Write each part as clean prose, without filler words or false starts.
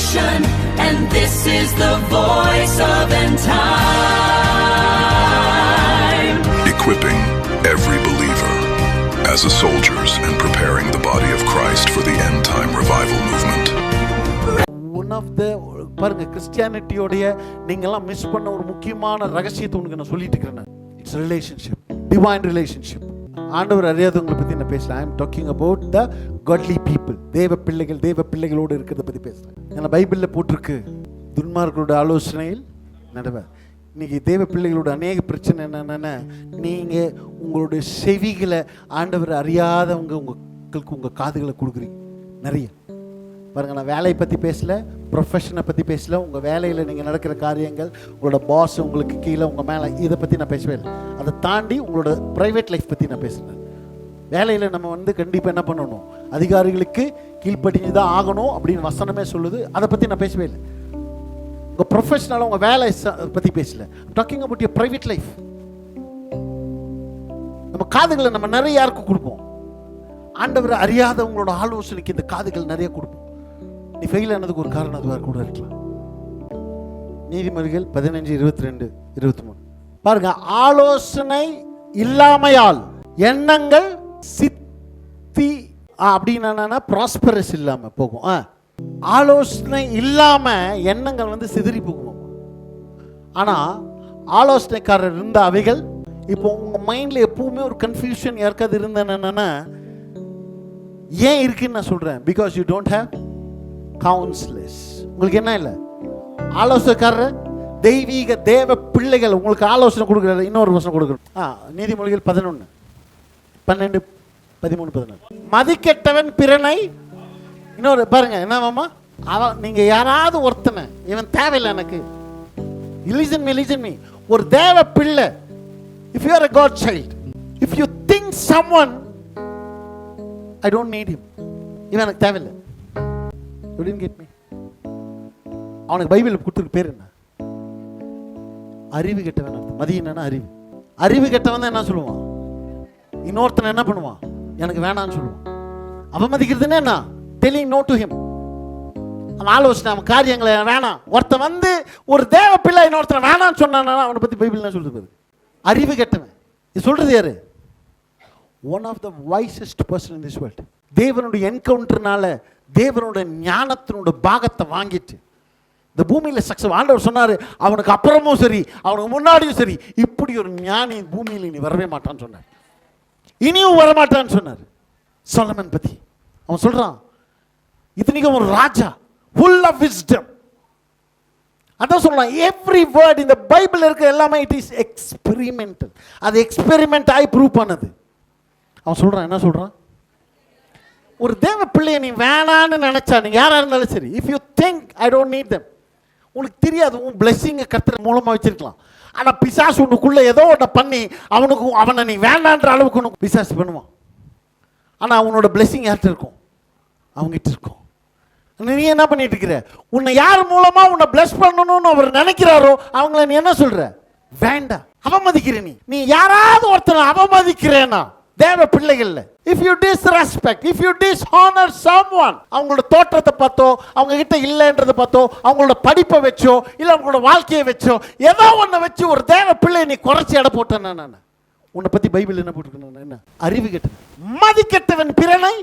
generation, and this is the voice of end time. Equipping every believer as a soldiers and preparing the body of Christ for the end time revival movement. One of the பாருங்க கிறிஸ்டியானிட்டியோடைய நீங்கெல்லாம் miss பண்ண ஒரு முக்கியமான ரகசியத்தை உங்களுக்கு நான் சொல்லிட்டு இருக்கிறேன். It's relationship, divine relationship. ஆண்டவர் அறியாதவங்களை பற்றி நான் பேசல. I am talking about the godly people. தேவ பிள்ளைகளோடு இருக்கிறத பற்றி பேசுகிறேன். ஏன்னா பைபிளில் போட்டிருக்கு, துன்மார்களோட ஆலோசனையில் நடவார். இன்னைக்கு தேவ பிள்ளைகளோட அநேக பிரச்சனை என்னென்னா, நீங்கள் உங்களுடைய செவிகளை ஆண்டவர் அறியாதவங்க உங்களுக்கு உங்கள் காதுகளை கொடுக்குறீங்க. நிறைய பாருங்கள், நான் வேலையை பற்றி பேசல, ப்ரொஃபஷனை பற்றி பேசல, உங்கள் வேலையில் நீங்கள் நடக்கிற காரியங்கள், உங்களோட பாஸ் உங்களுக்கு கீழே உங்கள் மேலே, இதை பற்றி நான் பேசவே இல்லை. அதை தாண்டி உங்களோட ப்ரைவேட் லைஃப் பற்றி நான் பேசுகிறேன். வேலையில் நம்ம கண்டிப்பாக என்ன பண்ணணும், அதிகாரிகளுக்கு கீழ்ப்படிஞ்சு தான் ஆகணும் அப்படின்னு வசனமே சொல்லுது. அதை பற்றி நான் பேசவே இல்லை. உங்கள் ப்ரொஃபஷனலாக உங்கள் வேலை பற்றி பேசல. Talking about your private life. நம்ம காதுகளை நம்ம நிறைய யாருக்கு கொடுப்போம்? ஆண்டவர் அறியாதவங்களோட ஆலோசனைக்கு இந்த காதுகள் நிறைய கொடுப்போம். நீ ஃபெயில் ஆனதுக்கு ஒரு காரணம் அதுவாக கூட இருக்கலாம். நீதிமொழிகள் 15:22-23 பாருங்க. ஆலோசனை இல்லாமையால் எண்ணங்கள் சித்தி அப்படின்னா ப்ராஸ்பரஸ் இல்லாமல் போகும். ஆலோசனை இல்லாம எண்ணங்கள் சிதறி போகும். ஆனா ஆலோசனைக்காரர் இருந்த அவைகள் இப்போ உங்க மைண்ட்ல எப்பவுமே ஒரு கன்ஃபியூஷன் யாருக்காவது இருந்தேன்னா ஏன் இருக்குன்னு நான் சொல்றேன். Because you don't have counsellors. உங்களுக்கு என்ன இல்லை, ஆலோசனைக்காரர் தெய்வீக தேவ பிள்ளைகள் உங்களுக்கு ஆலோசனை கொடுக்குறாரு. இன்னொரு வசனம் கொடுக்குறோம். நீதிமொழிகள் 11:12-13-14 மதிக்கெட்டவன் பிறனை இன்னொரு பாருங்க என்னவாமா, அவன் நீங்க யாராவது ஒருத்தனை இவன் தேவையில்லை எனக்கு, லிசன் மீ ஒரு தேவ பிள்ளை, if you are a God child, if you think someone I don't need him, இவன் எனக்கு தேவையில்லை, you didn't get me. அவனுக்கு பைபிளில் கொடுத்துருக்கு பேர் என்ன? அறிவு கெட்டவன் அர்த்தம். மதி என்னன்னா அறிவு கெட்டவன் தான் என்ன சொல்லுவான், இன்னொருத்தனை என்ன பண்ணுவான், எனக்கு வேணான்னு சொல்லுவான். அவமதிக்கிறதுன்னு என்ன, telling no to him. அவன் ஆலோசனை, அவன் காரியங்களை வேணாம். ஒருத்தன் ஒரு தேவ பிள்ளை இன்னொருத்தனை வேணான்னு சொன்னானா அவனை பற்றி பைபிள் என்ன சொல்றது? அறிவு கெட்டவன். இது சொல்றது யாரு? One of the wisest person in this world. தேவனுடைய என்கவுண்டர்னால தேவனுடைய ஞானத்தினுடைய பாகத்தை வாங்கிட்டு இந்த பூமியில் சக்சஸ். ஆண்டவர் சொன்னாரு, அவனுக்கு அப்புறமும் சரி அவனுக்கு முன்னாடியும் சரி இப்படி ஒரு ஞானி பூமியில் நீ வரவே மாட்டான்னு சொன்னார். இனியும் வரமாட்டான்னு சொன்னார். சொலமன் பத்தி அவன் சொல்றான், இத்தனைக்கும் ஒரு ராஜா, full of wisdom. அதான் சொல்லலாம், எவ்ரி வேர்ட் இந்த பைபிள் இருக்க எல்லாமே இட் இஸ் எக்ஸ்பெரிமெண்டல். அது எக்ஸ்பெரிமெண்ட் ஆகி ப்ரூவ் பண்ணது. அவன் சொல்றான், என்ன சொல்றான், ஒரு தேவ பிள்ளையை நீ வேணான்னு நினைச்சா, நீங்க யாரா இருந்தாலும் சரி, if you think I don't need them, உனக்கு தெரியாது உன் பிளெஸிங்கை கர்த்தர் மூலமா வச்சிருக்கலாம். ஆனா பிசாசு உனக்குள்ள ஏதோ ஒன்றை பண்ணி அவனை நீ வேண்டான்ற அளவுக்கு உனக்கு பிசாசு பண்ணுவான். ஆனா அவனோட பிளெஸிங் யார்கிட்ட இருக்கும்? அவங்ககிட்ட இருக்கும். நீ என்ன பண்ணிட்டு இருக்கிற? உன்னை யார் மூலமா உன்னை பிளஸ் பண்ணணும்னு அவர் நினைக்கிறாரோ அவங்கள நீ என்ன சொல்ற? வேண்டாம், அவமதிக்கிற. நீ யாராவது ஒருத்தனை அவமதிக்கிறேனா தேவ பிள்ளைகள், if you disrespect, if you dishonour someone, அவங்களோட தோற்றத்தை பார்த்தோ, அவங்க கிட்ட இல்லைன்றதை பார்த்தோ, அவங்களோட படிப்பை வச்சோ இல்லை அவங்களோட வாழ்க்கையை வச்சோ ஏதோ ஒன்றை வச்சு ஒரு தேவ பிள்ளை நீ குறைச்சி எடை போட்டேன்னா நான் உன்னை பற்றி பைபிள் என்ன போட்டுருக்கேன்? என்ன? அறிவு கெட்டவன், மதிக்கெட்டவன் பிறனை.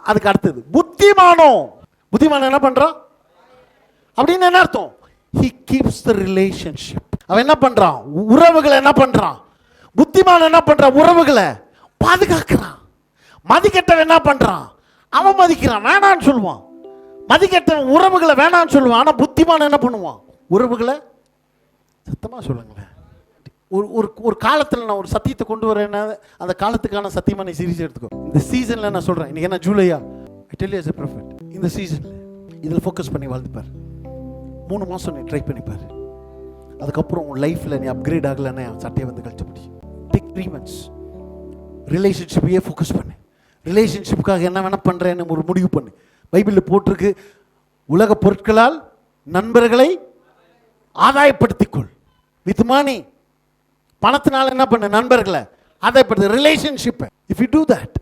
அதுக்கு அடுத்தது புத்திமானோ. புத்திமான் என்ன பண்றான் அப்படின்னு என்ன அர்த்தம்? he keeps the relationship. அவன் என்ன பண்றான்? உறவுகளை என்ன பண்றான்? புத்திமான் என்ன பண்றான்? உறவுகளை பாதுகாக்கிறான். மதிக்கெட்டவன் என்ன பண்றான்? அவன் மதிக்கிறான், வேணான்னு சொல்லுவான். மதிக்கெட்டவன் உறவுகளை வேணான்னு சொல்லுவான். ஆனா புத்திமான் என்ன பண்ணுவான்? உறவுகளை. சத்தமா சொல்லுங்களேன். ஒரு காலத்தில் நான் ஒரு சத்தியத்தை கொண்டு வரேன்னா அந்த காலத்துக்கான சத்தியமா நீ சீரியஸ் எடுத்துக்கோ. இந்த சீசன்ல நான் சொல்றேன், இன்னைக்கு என்ன ஜூலையா? I tell you as a prophet, இந்த சீசன்ல இதில் ஃபோக்கஸ் பண்ணி வாழ்ந்துப்பார். 3 மாதம் நீ ட்ரை பண்ணிப்பார். அதுக்கப்புறம் உன் லைஃப்ல நீ அப்கிரேட் ஆகலைன்னா சட்டையை கழிச்ச முடியும். டேக் 3 months ரிலேஷன்ஷிப்பையே ஃபோக்கஸ் பண்ணு. ரிலேஷன்ஷிப்புக்காக என்ன வேணா பண்றேன்னு ஒரு முடிவு பண்ணு. பைபிளில் போட்டிருக்கு, உலக பொருட்களால் நண்பர்களை ஆதாயப்படுத்திக்கொள். வித் மணி, பணத்தினால என்ன பண்ணு? நண்பர்களை ஆதாயப்படுத்து. ரிலேஷன்ஷிப்பை if you do that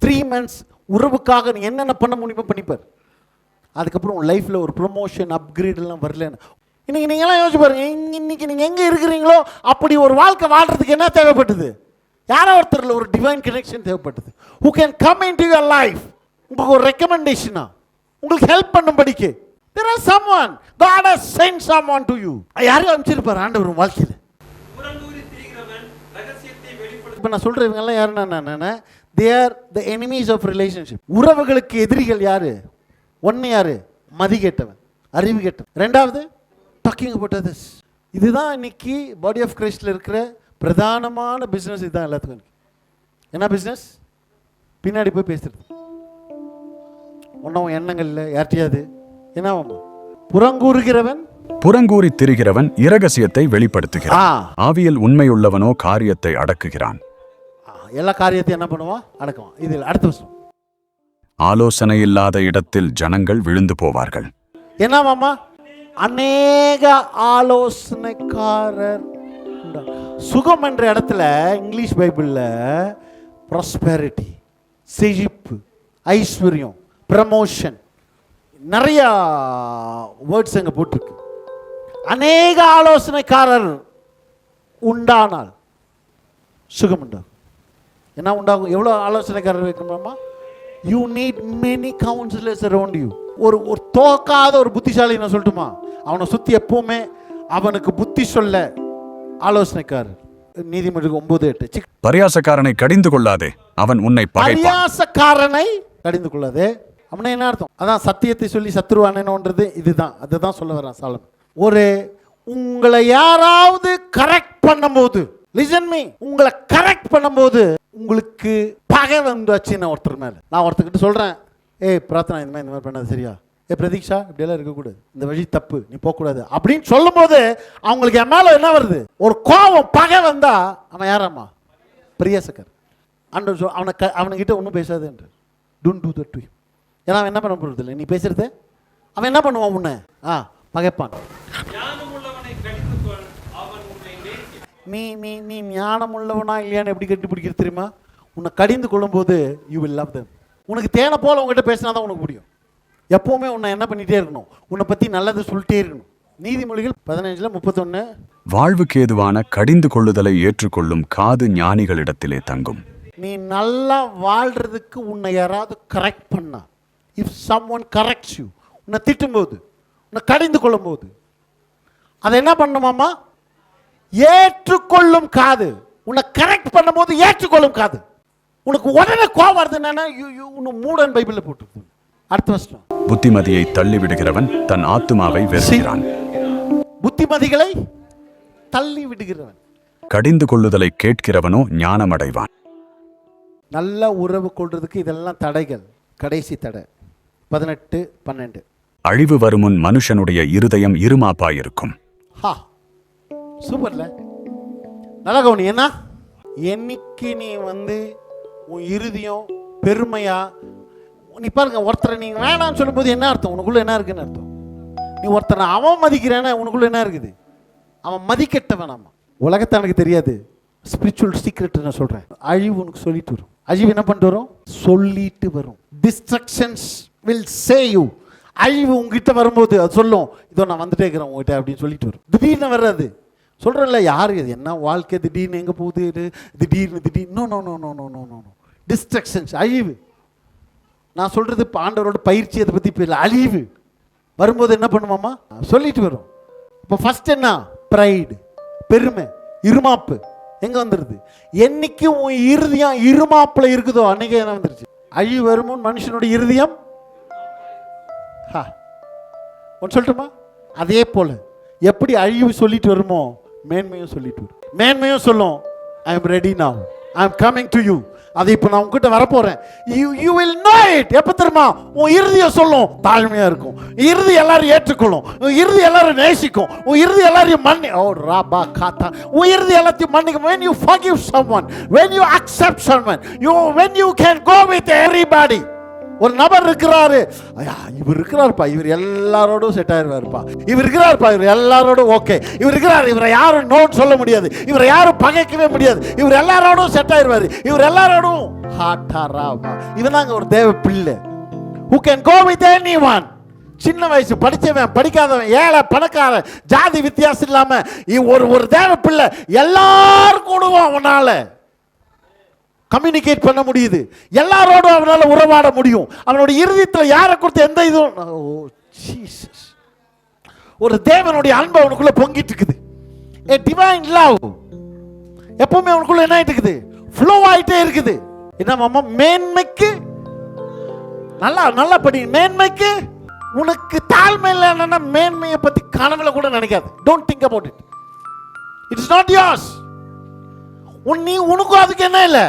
3 months உறவுக்காக நீ என்னென்ன பண்ண முடியுமோ பண்ணிப்பார். அதுக்கப்புறம் உங்கள் லைஃப்பில் ஒரு ப்ரொமோஷன் அப்கிரேடெல்லாம் வரலன்னு. இன்றைக்கி நீங்கள்லாம் யோசிச்சு பாருங்க, இன்றைக்கி நீங்கள் எங்கே இருக்கிறீங்களோ அப்படி ஒரு வாழ்க்கை வாழ்கிறதுக்கு என்ன தேவைப்பட்டது? யாரோ ஒருத்தரில் ஒரு டிவைன் கனெக்ஷன் தேவைப்பட்டது. Who can come in to your life. உங்களுக்கு ஒரு ரெக்கமெண்டேஷனா, உங்களுக்கு help பண்ணும்படிக்கு. there is someone, God has sent someone to you. யாரையும் அனுப்பிச்சிருப்பார் ஆண்டவர் உங்கள் வாழ்க்கையில். இப்போ நான் சொல்கிற இவங்கெல்லாம் யாருன்னா நான் they are the enemies of relationship. உறவுகளுக்கு எதிரிகள் யாரு? ஒன்று யாரு? மதிகேட்டவன், அறிவு கேட்டவன். ரெண்டாவது talking about others. இதுதான் இன்னைக்கு பாடி ஆஃப் கிரைஸ்டில் இருக்கிற பிரதானமான பிஸ்னஸ். இதுதான் எல்லாத்துக்கும். என்ன பிஸ்னஸ்? பின்னாடி போய் பேசுறது, ஒன்றும் எண்ணங்கள்ல யார்ட்டையாது என்ன புறங்கூறுகிறவன், புறங்கூறி திரிகிறவன் இரகசியத்தை வெளிப்படுத்துகிறான். ஆவியில் உண்மையுள்ளவனோ காரியத்தை அடக்குகிறான். எல்லா காரியத்தையும் என்ன பண்ணுவான்? அடக்குவான். இதில் அடுத்த விஷயம், ஆலோசனை இல்லாத இடத்தில் ஜனங்கள் விழுந்து போவார்கள். என்னவாமா? அநேக ஆலோசனைக்காரர். சுகம் என்ற இடத்துல இங்கிலீஷ் பைபிளில் ப்ராஸ்பெரிட்டி, செழிப்பு, ஐஸ்வர்யம், ப்ரமோஷன், நிறைய வேர்ட்ஸ் அங்கே போட்டிருக்கு. அநேக ஆலோசனைக்காரர் உண்டானால் சுகம் உண்டாகும். என்ன உண்டாகும்? எவ்வளோ ஆலோசனைக்காரர் வைக்கணுமா? You need many counsellors around you. ஒரு தோக்காத ஒரு புத்திசாலி நான் சொல்லட்டுமா, அவனை சுற்றி எப்பவுமே அவனுக்கு புத்தி சொல்ல ஆலோசனைக்காரர். நீதிமொழிகள் 9:8. பரியாசக்காரனை கடிந்து கொள்ளாதே, அவன் உன்னை பகைப்பான். பரியாசக்காரனை கடிந்து கொள்ளாதே அப்படின்னா என்ன அர்த்தம்? அதான் சத்தியத்தை சொல்லி சத்ருவானோன்றது இதுதான். அதுதான் சொல்ல வரான் சாலமன். ஒரு உங்களை யாராவது கரெக்ட் பண்ணும்போது, லிசன் மீ, உங்களை கரெக்ட் பண்ணும்போது உங்களுக்கு பகை வந்தாச்சுன்னு ஒருத்தர் மேலே. நான் ஒருத்தர்கிட்ட சொல்கிறேன், ஏய் பிரார்த்தனா இந்த மாதிரி பண்ணாது சரியா, பிரதீக்ஷா இப்படியெல்லாம் இருக்கக்கூடாது, இந்த வழி தப்பு, நீ போகக்கூடாது அப்படின்னு சொல்லும் போது அவங்களுக்கு என் மேலே என்ன வருது? ஒரு கோபம், பகை வந்தா அவன் யாராம்மா? பிரியாசக்கர். ஆண்டவர் அவனுக்கிட்ட ஒன்றும் பேசாது என்று. Don't do that to him. ஏன்னா அவன் என்ன பண்ண போகிறது இல்லை, நீ பேசுறது அவன் என்ன பண்ணுவான்? உன்னை பகைப்பான். நீ நீ நீ ஞானம் உள்ளவனா இல்லையான்னு எப்படி கண்டுபிடிக்கிறது தெரியுமா? உன்னை கடிந்து கொள்ளும் போது யூ வில் லவ் தெம். உனக்கு தேனை போல உங்ககிட்ட பேசினா தான் உனக்கு பிடிக்கும். எப்போவுமே உன்னை என்ன பண்ணிகிட்டே இருக்கணும்? உன்னை பற்றி நல்லது சொல்லிட்டே இருக்கணும். நீதிமொழிகள் 15:31. வாழ்வுக்கு ஏதுவான கடிந்து கொள்ளுதலை ஏற்றுக்கொள்ளும் காது ஞானிகளிடத்திலே தங்கும். நீ நல்லா வாழ்றதுக்கு உன்னை யாராவது கரெக்ட் பண்ணா, இஃப் சம்ஒன் கரெக்ட்ஸ் யூ, உன்னை திட்டும்போது, உன்னை கடிந்து கொள்ளும் போது அதை என்ன பண்ணுமாமா? ஏற்றுக்கொள்ளும் காது. உன்னை கரெக்ட் பண்ணும் போது ஏற்றுக்கொள்ளும் காது. உனக்கு உடனே கோவம் வருது என்னன்னா மூடன் பைபிளில் போட்டு. அடுத்த வருஷம், புத்திமதியை தள்ளி விடுகிறவன் தன் ஆத்துமாவை வெறுக்கிறான். புத்திமதிகளை தள்ளி விடுகிறவன், கடிந்து கொள்ளுதலை கேட்கிறவனோ ஞானமடைவான். நல்ல உறவு கொள்றதுக்கு இதெல்லாம் தடைகள். கடைசி தடை 18:12. அழிவு வருமுன் மனுஷனுடைய இருதயம் இருமாப்பாயிருக்கும். ஹா, சூப்பர்ல. நல்லா கவனி. என்ன என்னைக்கு நீ உன் இருதயம் பெருமையா, நீ பாருங்க, ஒருத்தரை நீ வேணான்னு சொல்லும்போது என்ன அர்த்தம்? உனக்குள்ள என்ன இருக்குன்னு அர்த்தம். நீ ஒருத்தரை அவன் மதிக்கிறேன்னா உனக்குள்ள என்ன இருக்குது? அவன் மதிக்கட்ட வேணாமா. உலகத்தை எனக்கு தெரியாது, ஸ்பிரிச்சுவல் சீக்ரெட் நான் சொல்றேன். அழிவு உனக்கு சொல்லிட்டு வரும். அழிவு என்ன பண்ணிட்டு வரும்? சொல்லிட்டு வரும். Destructions will say you. அழிவு உங்ககிட்ட வரும்போது அது சொல்லும், இதோ நான் வந்துட்டே இருக்கிறேன் உங்ககிட்ட அப்படின்னு சொல்லிட்டு வரும். திடீர்னு வர்றது சொல்கிறேன்ல, யார் இது என்ன வாழ்க்கை திடீர்னு எங்கே போகுது, திடீர்னு no no no no no no no no destructions, அழிவு. நான் சொல்கிறது இப்போ ஆண்டவரோட பயிற்சி, அதை பற்றி இப்போ இல்லை. அழிவு வரும்போது என்ன பண்ணுமாமா? சொல்லிட்டு வரும். இப்போ ஃபஸ்ட் என்ன? ப்ரைடு, பெருமை, இருமாப்பு. எங்கே வந்துடுது? என்னைக்கு உன் இருதயம் இருமாப்பில் இருக்குதோ அன்னைக்கு என்ன வந்துருச்சு? அழிவு வருமோ மனுஷனுடைய இருதயம். ஒன்று சொல்லட்டுமா? அதே போல் எப்படி அழிவு சொல்லிட்டு வருமோ மேன்மையும் சொல்லிட்டு வரும். மேன்மையும் சொல்லும், I am ready now, I am coming to you. அது இப்போ நான் உங்ககிட்ட வரப்போறேன். You will know it. எப்போ தெரியுமா? உன் இறுதியை சொல்லும், தாழ்மையா இருக்கும். இறுதி எல்லாரும் ஏற்றுக்கொள்ளும், இறுதி எல்லாரும் நேசிக்கும், உன் இறுதி எல்லாரையும் மன்னி உன் இறுதி எல்லாத்தையும் மன்னிக்கும். when you forgive someone, when you accept someone, when you can go with everybody. ஒரு நபர் இருக்கிறாரு, ஐயா இவர் இருக்கிறாருப்பா, இவர் எல்லாரோடும் செட் ஆயிடுவாருப்பா, இவர் இருக்கிறாருப்பா, இவர் எல்லாரோடும் ஓகே, இவர் இருக்கிறார், இவரை யாரும் நோட் சொல்ல முடியாது, இவரை யாரும் பகைக்கவே முடியாது, இவர் எல்லாரோடும் செட் ஆயிடுவாரு, இவர் எல்லாரோடும் ஹாட்டாராவா. இவன் தாங்க ஒரு தேவ பிள்ளை. who can go with anyone. சின்ன வயசு, படிச்சவன் படிக்காதவன், ஏழை பணக்காரன், ஜாதி வித்தியாசம் இல்லாம ஒரு தேவ பிள்ளை எல்லாரும் கூடவும் அவனால கம்யூனிகேட் பண்ண முடியுது, எல்லாரோடும் அவனால உறவாட முடியும். அவனோட இருதயத்தில் யாரை குறித்து எந்த இதுவும் ஒரு தேவனுடைய அன்பு அவனுக்குள்ள பொங்கிட்டு இருக்குது. A divine love எப்பவுமே அவனுக்குள்ள என்ன ஆயிட்டு இருக்குது, ஃப்ளோ ஆயிட்டே இருக்குது. என்ன மாமா, மேன்மைக்கு நல்லா நல்லா படி, மேன்மைக்கு உனக்கு தாழ்மை இல்லைன்னா மேன்மையை பத்தி கனவுல கூட நினைக்காது. Don't think about it. It is not yours. நீ உனக்கும் அதுக்கு என்ன இல்லை,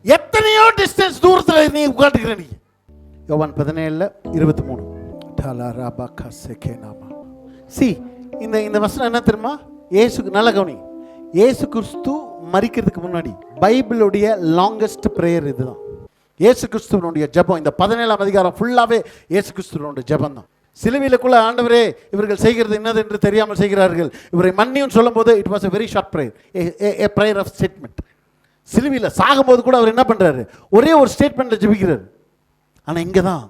எத்தனையோ டிஸ்டன்ஸ் தூரத்தில் நீ உட்காந்துக்கிற. நீ யோவான் 17:23 சி இந்த வசனம் என்ன தெரியுமா? இயேசுக்கு நல்ல கவனி, இயேசு கிறிஸ்து மரிக்கிறதுக்கு முன்னாடி பைபிளுடைய லாங்கஸ்ட் பிரேயர் இதுதான். இயேசு கிறிஸ்துவனுடைய ஜெபம் இந்த 17ஆம் அதிகாரம் ஃபுல்லாவே இயேசு கிறிஸ்துவனுடைய ஜெபம் தான். சிலுவையிலுக்குள்ள ஆண்டவரே இவர்கள் செய்கிறது என்னது என்று தெரியாமல் செய்கிறார்கள், இவரை மன்னியும் சொல்லும் போது it was a very short prayer, a prayer of statement. சிலுவையில் சாகும்போது கூட அவர் என்ன பண்றாரு, ஒரே ஒரு ஸ்டேட்மெண்ட்ல ஜெபிக்கிறார். ஆனா இங்க தான்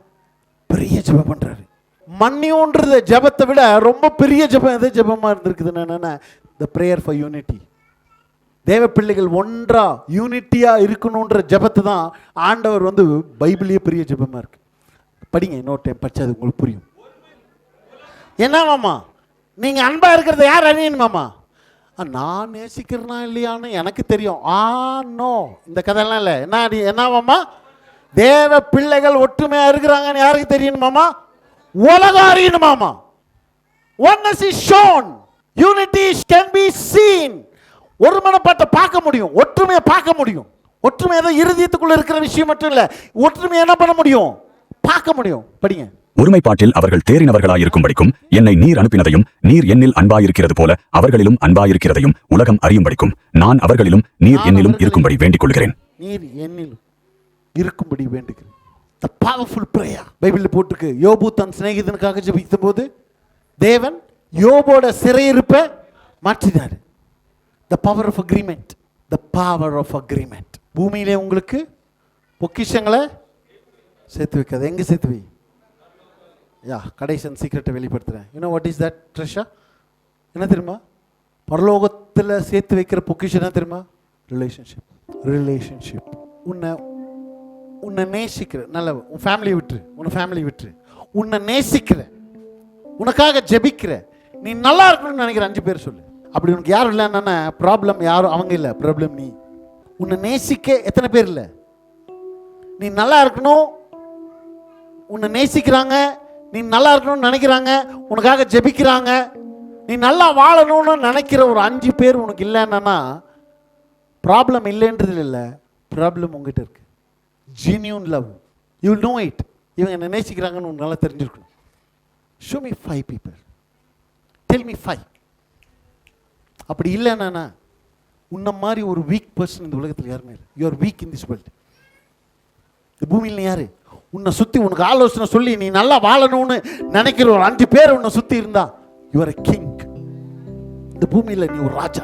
பெரிய ஜெபம் பண்றாரு. மன்னியோன்றது ஜெபத்தை விட ரொம்ப பெரிய ஜெபம் எது ஜெபமா இருந்திருக்குதுன்னு என்னன்னா, the prayer for unity. தேவ பிள்ளைகள் ஒன்றா யூனிட்டியா இருக்கணும்ன்ற ஜெபத்தை தான் ஆண்டவர் பைபிளியே பெரிய ஜெபமா இருக்கு. படிங்க, இன்னொரு டைம் படிச்சா அது உங்களுக்கு புரியும். என்ன மாமா, நீங்க அன்பா இருக்கிறத யார் அறியணும் மாமா? நான் நேசிக்கிறேனா இல்லையான்னு எனக்கு தெரியும். நோ, இந்த கதையெல்லாம் இல்லை. என்ன மாமா, தேவ பிள்ளைகள் ஒற்றுமையா இருக்கிறாங்கன்னு யாருக்கு தெரியணுமாமா? உலகம் அறியணுமாமா. Oneness is shown, unity can be seen. ஒரு மனப்பாட்டை பார்க்க முடியும், ஒற்றுமையை பார்க்க முடியும். ஒற்றுமை ஏதோ இருதயத்துக்குள்ள இருக்கிற விஷயம் மட்டும் இல்ல, ஒற்றுமை என்ன பண்ண முடியும், பார்க்க முடியும். படிங்க. ஒருமைப்பாட்டில் அவர்கள் தேறினவர்களாயிருக்கும்படிக்கும் என்னை நீர் அனுப்பினதையும் நீர் என்னில் அன்பாயிருக்கிறது போல அவர்களிலும் அன்பாயிருக்கிறதையும் உலகம் அறியும்படிக்கும் நான் அவர்களிலும் நீர் என்னிலும் இருக்கும்படி வேண்டிக் கொள்கிறேன். நீர் என்னிலும் இருக்கும்படி வேண்டுகிறேன். The powerful prayer பைபிள்ல போட்டுருக்கு. யோபு தன் சிநேகிதனுக்காக ஜெபித்த போது தேவன் யோபோட சிறையிருப்பை மாற்றினார். The power of agreement, the power of agreement. பூமியிலே உங்களுக்கு பொக்கிஷங்களை சேர்த்து வைக்காது. எங்க சேர்த்து வை? கடைசன் சீக்கிரட்டை வெளிப்படுத்துறேன். You know what is that treasure? என்ன தெரியுமா? பரலோகத்தில் சேர்த்து வைக்கிற பொக்கிஷன் என்ன தெரியுமா? ரிலேஷன்ஷிப். ரிலேஷன்ஷிப். உன்னை நேசிக்கிற, நல்ல உன் ஃபேமிலியை விட்டுரு, உன்னை ஃபேமிலி விட்டுரு, உன்னை நேசிக்கிற, உனக்காக ஜெபிக்கிற, நீ நல்லா இருக்கணும்னு நினைக்கிற 5 பேர் சொல்லு. அப்படி உனக்கு யாரும் இல்லைன்னா ப்ராப்ளம் யாரும் அவங்க இல்லை, ப்ராப்ளம் நீ. உன்னை நேசிக்க எத்தனை பேர் இல்லை? நீ நல்லா இருக்கணும், உன்னை நேசிக்கிறாங்க, நீ நல்லா இருக்கணும்னு நினைக்கிறாங்க, உனக்காக ஜெபிக்கிறாங்க, நீ நல்லா வாழணும்னு நினைக்கிற ஒரு 5 பேர் உனக்கு இல்லைன்னா ப்ராப்ளம் இல்லைன்றது இல்லை, ப்ராப்ளம் உங்ககிட்ட இருக்கு. Genuine love, you will know it. இவங்க என்ன நேசிக்கிறாங்கன்னு உனக்கு நல்லா தெரிஞ்சிருக்கணும். Show me 5 people, tell me 5. அப்படி இல்லைன்னா உன்ன மாதிரி ஒரு வீக் பர்சன் இந்த உலகத்தில் யாருமே இல்லை. You are week in this world. இந்த பூமியில் யாரு உன்னை சுற்றி உனக்கு ஆலோசனை சொல்லி நீ நல்லா வாழணும்னு நினைக்கிற ஒரு 5 பேர் உன்னை சுற்றி இருந்தா யூ ஆர் எ கிங். இந்த பூமியில் நீ ஒரு ராஜா.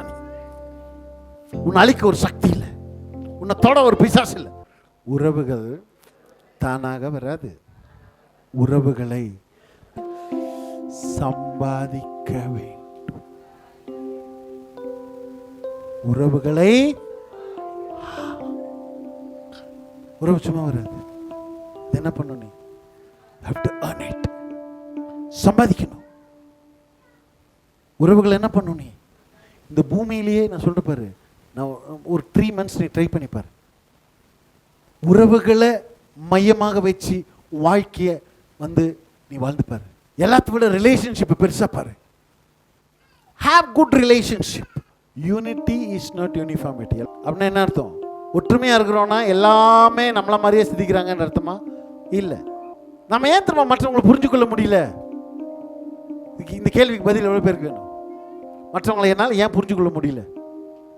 நீ உன்னை அழிக்க ஒரு சக்தி இல்லை, உன்னை தொட ஒரு பிசாசு இல்லை. உறவுகள் தானாக வராது, உறவுகளை சம்பாதிக்க வேண்டும். உறவுகளை உறவு சும்மா வராது. என்ன பண்ணணும்? நீ have to earn it. சம்பாதிக்கணும். உறவுகளை என்ன பண்ணணும்? நீ இந்த பூமியிலேயே நான் சொல்ற பாரு, நான் ஒரு 3 months நீ ட்ரை பண்ணி பாரு. உறவுகளை மையமாக வச்சு வாழ்க்கையை நீ வாழ்ந்து பாரு. எல்லாத்தையும் விட ரிலேஷன்ஷிப் பெருசா பாரு. have good relationship. Unity is not uniformity. அப்படின்னா என்ன அர்த்தம்? ஒற்றுமையா இருக்கிறோம்னா எல்லாமே நம்மள மாதிரியே சிந்திக்கிறாங்கன்னு அர்த்தமா? இல்லை. நம்ம ஏன் திரும்ப மற்றவங்களை புரிஞ்சுக்கொள்ள முடியல? இந்த கேள்விக்கு பதில் எவ்வளோ பேருக்கு வேணும்? மற்றவங்களை என்னால் ஏன் புரிஞ்சுக்கொள்ள முடியல?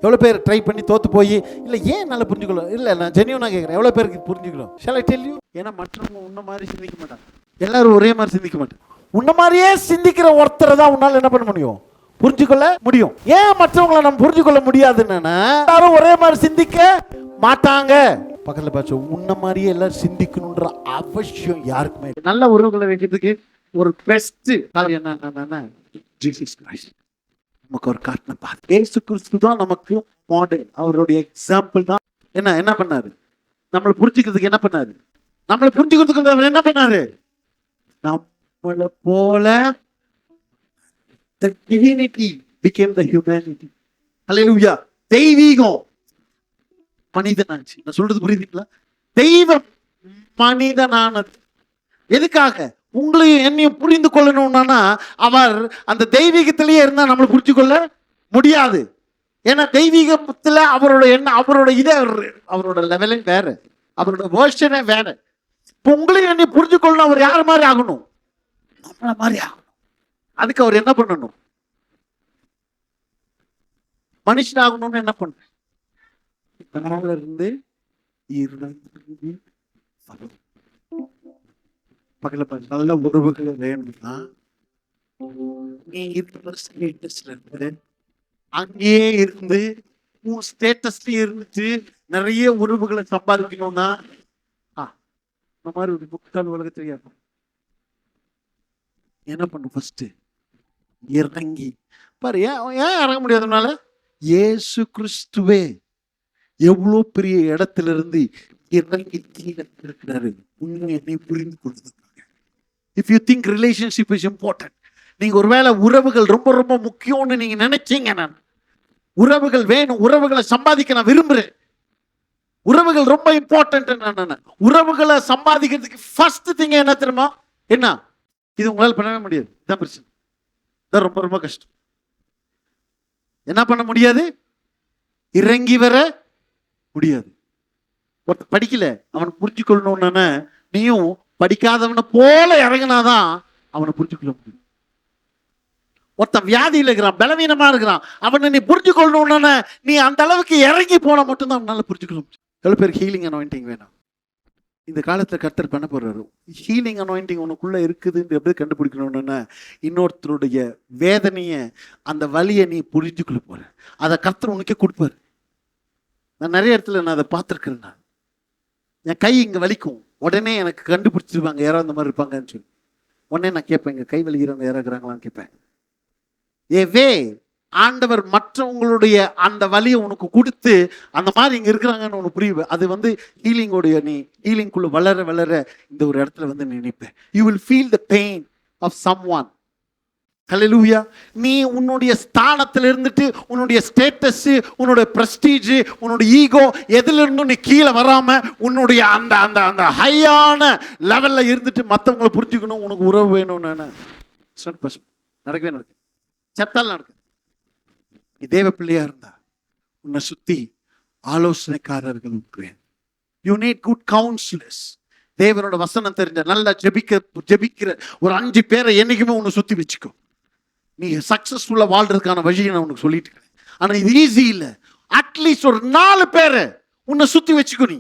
எவ்வளோ பேர் ட்ரை பண்ணி தோற்று போய் இல்லை ஏன் என்னால் புரிஞ்சுக்கொள்ள இல்லை, நான் ஜென்யூனாக கேட்குறேன். எவ்வளோ பேருக்கு புரிஞ்சுக்கணும்? Shall I tell you? ஏன்னா மற்றவங்க உன்ன மாதிரி சிந்திக்க மாட்டாங்க, எல்லாரும் ஒரே மாதிரி சிந்திக்க மாட்டாங்க. உன்ன மாதிரியே சிந்திக்கிற ஒருத்தரை தான் உன்னால் என்ன பண்ண முடியும்? புரிஞ்சுக்கொள்ள முடியும். ஏன் மற்றவங்களை நம்ம புரிஞ்சுக்கொள்ள முடியாதுன்னா எல்லாரும் ஒரே மாதிரி சிந்திக்க மாட்டாங்க. பக்கத்தில் பார்த்து உன்ன மாதிரியே எல்லாரும் சிந்திக்கணுன்ற அவசியம் யாருக்குமே. நல்ல உறவுகளை வைக்கிறதுக்கு ஒரு பெஸ்ட் காரியம் என்னன்னா ஜீசஸ் கிரைஸ்ட் நமக்கு ஒரு காட்டின பாதை. இயேசு கிறிஸ்து தான் நமக்கு மாடல். அவருடைய எக்ஸாம்பிள் தான். என்ன பண்ணாரு? நம்மளை புரிஞ்சுக்கிறதுக்கு என்ன பண்ணாரு? நம்மளை புரிஞ்சுக்கிறதுக்கு அவர் என்ன பண்ணாரு? நம்மளை போல the divinity became the humanity. Hallelujah. தெய்வீகம் மனிதனாச்சு. நான் சொல்றது புரியுதுங்களா? தெய்வம் மனிதனானது. எதுக்காக? உங்களையும் என்னையும் புரிந்து கொள்ளணும்னா அவர் அந்த தெய்வீகத்திலேயே இருந்தா நம்மளை புரிஞ்சு கொள்ள முடியாது. ஏன்னா தெய்வீகத்துல அவரோட என்ன, அவரோட இதே, அவரோட லெவலே வேற, அவரோட வேர்ஷனே வேற. இப்போ உங்களையும் என்னையும் புரிஞ்சு கொள்ளணும். அவர் யார் மாதிரி ஆகணும்? நம்மள மாதிரி ஆகணும். அதுக்கு அவர் என்ன பண்ணணும்? மனுஷன் ஆகணும்னு என்ன பண்ண? இருந்து பக்கத்துல நல்ல உறவுகள் வேணும்னா நீ ஸ்டேட்டஸ்ல இருந்து அங்கேயே இருந்து உன் ஸ்டேட்டஸ்ல இருந்துச்சு நிறைய உறவுகளை சம்பாதிக்கணும்னா இந்த மாதிரி ஒரு முக்கால் உலகத்துல இருக்கும். என்ன பண்ணு? ஃபர்ஸ்ட் இறங்கி பாரு. ஏன் இறங்க முடியாதுனால இயேசு கிறிஸ்துவே எவ்வளோ பெரிய இடத்துல இருந்து இறங்கி கீழே இருக்கிறாரு. என்னை புரிந்து கொள்வதற்காக. If you think relationship is important, நீங்க ஒருவேளை உறவுகள் ரொம்ப ரொம்ப முக்கியம்னு நீங்க நினைச்சீங்க, நான் உறவுகள் வேணும், உறவுகளை சம்பாதிக்க நான் விரும்புறேன், உறவுகள் ரொம்ப இம்பார்ட்டன்ட், நான் உறவுகளை சம்பாதிக்கிறதுக்கு ஃபர்ஸ்ட் திங் என்ன தெரியுமா? என்ன? இது உங்களால் பண்ணவே முடியாது. இதான் பிரச்சனை. இதான் ரொம்ப ரொம்ப கஷ்டம். என்ன பண்ண முடியாது? இறங்கி வர முடியாது. ஒருத்தர் படிக்கல, அவனை புரிஞ்சு கொள்ளணும்னா நீயும் படிக்காதவனை போல இறங்கினாதான் அவனை புரிஞ்சுக்கொள்ள முடியும். ஒருத்தன் வியாதியில் இருக்கிறான், பலவீனமா இருக்கிறான், அவனை நீ புரிஞ்சு கொள்ளணும்னா நீ அந்த அளவுக்கு இறங்கி போனா மட்டும்தான் அவனால புரிஞ்சுக்கொள்ள முடியும். எவ்வளவு பேருக்கு ஹீலிங் அனாயிண்டிங் வேணும்? இந்த காலத்துல கர்த்தர் பண்ண போறாரு. ஹீலிங் அனாயிண்டிங் உனக்குள்ள இருக்குதுன்னு எப்படி கண்டுபிடிக்கணும்னா இன்னொருத்தருடைய வேதனைய, அந்த வலியை நீ புரிஞ்சுக்கொள்ள போற. அதை கர்த்தர் உனக்கே கொடுப்பாரு. நான் நிறைய இடத்துல நான் அதை பார்த்துருக்கிறேன். நான் என் கை இங்கே வலிக்கும், உடனே எனக்கு கண்டுபிடிச்சிருவாங்க யாராவது அந்த மாதிரி இருப்பாங்கன்னு சொல்லி. உடனே நான் கேட்பேன், இங்கே கை வலிக்கிறவங்க யாராவது இருக்கிறாங்களான்னு கேட்பேன். ஏவே ஆண்டவர் மற்றவங்களுடைய அந்த வலியை உனக்கு கொடுத்து அந்த மாதிரி இங்கே இருக்கிறாங்கன்னு உனக்கு புரியும். அது ஹீலிங்கோடைய, நீ ஹீலிங்குள்ள வளர வளர இந்த ஒரு இடத்துல நீ நினைப்பேன். You will feel the pain of someone. Hallelujah. நீ உன்னுடைய ஸ்தானத்தில் இருந்துட்டு உன்னுடைய ஸ்டேட்டஸ், உன்னுடைய பிரஸ்டீஜ், உன்னுடைய ஈகோ எதுல இருந்தும் நீ கீழே வராம உன்னுடைய அந்த அந்த அந்த ஹையான லெவல்ல இருந்துட்டு மற்றவங்களை புரிஞ்சுக்கணும், உனக்கு உறவு வேணும்னு நடக்கவே நடக்கு. சத்தால் நடக்கு. நீ தேவ பிள்ளையா இருந்தா உன்னை சுத்தி ஆலோசனைக்காரர்கள் இருக்கிறேன். You need good counsellors. தேவனோட வசனம் தெரிஞ்ச நல்லா ஜெபிக்கிற ஒரு 5 பேரை என்னைக்குமே உன்னை சுத்தி வச்சுக்கோ. நீ சக்சஸ்ஃபுல்லா வாழ்றதுக்கான வழியை நான் உனக்கு சொல்லிட்டு இருக்கேன். ஆனா இது ஈஸி இல்லை. அட்லீஸ்ட் ஒரு 4 பேரை உன்னை சுத்தி வச்சுக்கோ. நீ